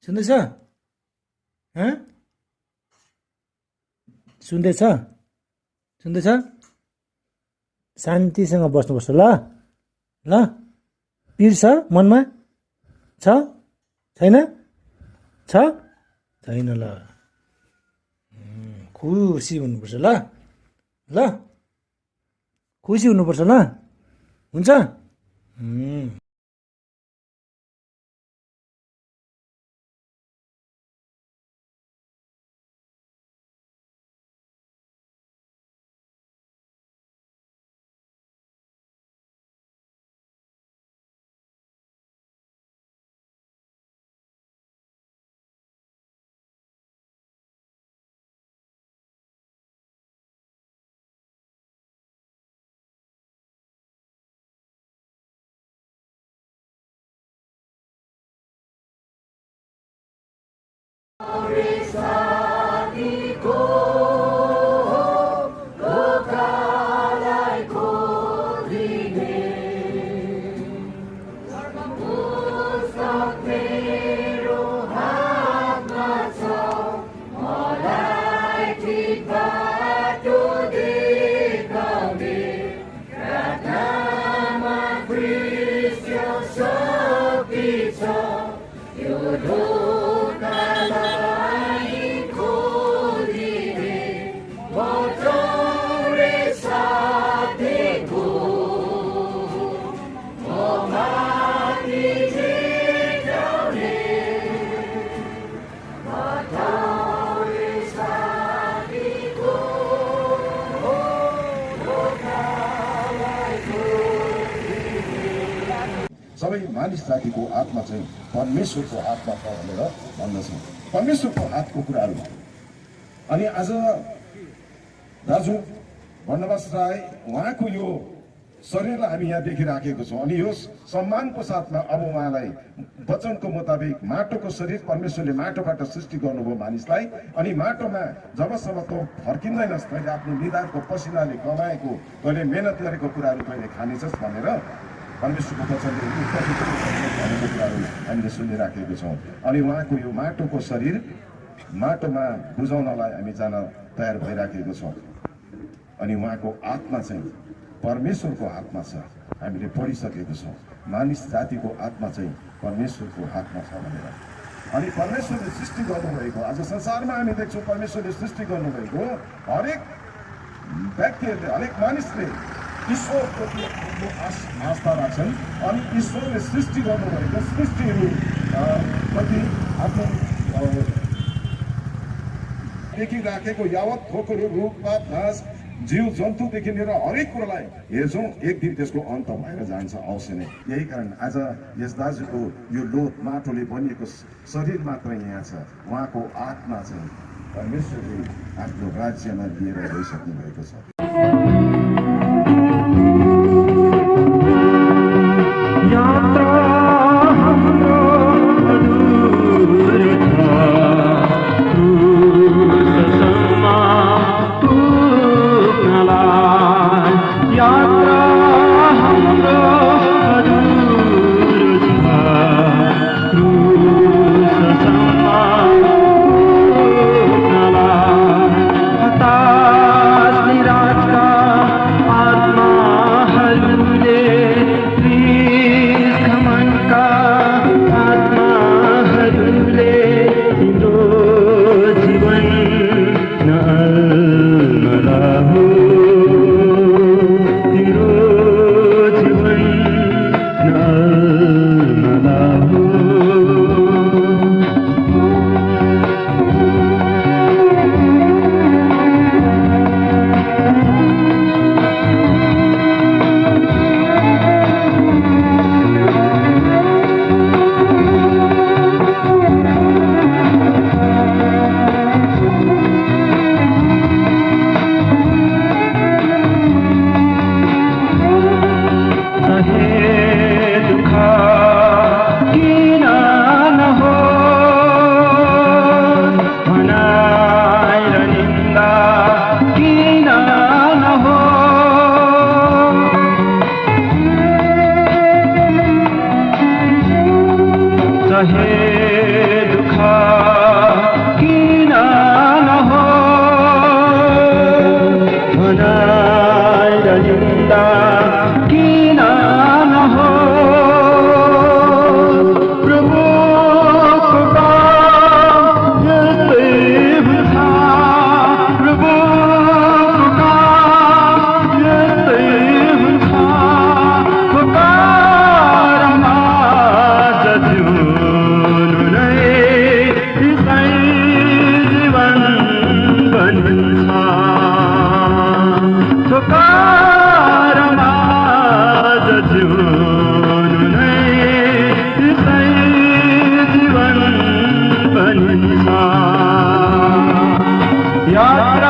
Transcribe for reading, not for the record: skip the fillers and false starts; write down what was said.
सुन्दैछ? हँ? सुन्दैछ? सुन्दैछ? शान्तिसँग बस्नुपर्छ ल ल पिर छ मनमा? छ? छैन? छ? छैन ल खुसी हुनुपर्छ ल ल खुसी हुनुपर्छ ल हुन्छ? सबै मानिस जातिको आत्मा चाहिँ परमेश्वरको आत्मा छ भनेर भन्दछौँ। परमेश्वरको हातको कुराहरू। अनि आज दाजु बर्नबास राई उहाँको यो शरीरलाई हामी यहाँ देखिराखेको छौँ। अनि यो सम्मानको साथमा अब उहाँलाई वचनको मुताबिक माटोको शरीर परमेश्वरले माटोबाट सृष्टि गर्नुभयो मानिसलाई। अनि माटोमा जबसम्म त फर्किँदैनस् तैँले आफ्नो निधारको पसिनाले कमाएको तैँले मेहनत गरेको कुराहरू तैँले खानेछस् भनेर परमेश्वरको वचनले भनेको कुराहरू हामीले सुनिराखेको छौँ। अनि उहाँको यो माटोको शरीर माटोमा बुझाउनलाई हामी जान तयार भइराखेको छौँ। अनि उहाँको आत्मा चाहिँ परमेश्वरको हातमा छ। हामीले पढिसकेको छौँ मानिस जातिको आत्मा चाहिँ परमेश्वरको हातमा छ भनेर। अनि परमेश्वरले सृष्टि गर्नुभएको आज संसारमा हामी देख्छौँ परमेश्वरले सृष्टि गर्नुभएको हरेक व्यक्तिहरूले हरेक मानिसले ईश्वरप्रति आफ्नो आस्था राख्छन्। अनि ईश्वरले सृष्टि गर्नुभएको सृष्टिहरू प्रति आफ्नो देखिराखेको यावत थोकहरू रुखपात घाँस जीव जन्तुदेखि लिएर हरेक कुरालाई हेर्छौँ एक दिन त्यसको अन्त भएर जान्छ अवश्य नै। यही कारण आज यस दाजुको यो लोथ माटोले बनिएको शरीर मात्र यहाँ छ। उहाँको आत्मा चाहिँ परमेश्वरले आफ्नो राज्यमा लिएर गइसक्नु भएको छ। हताश निराश याद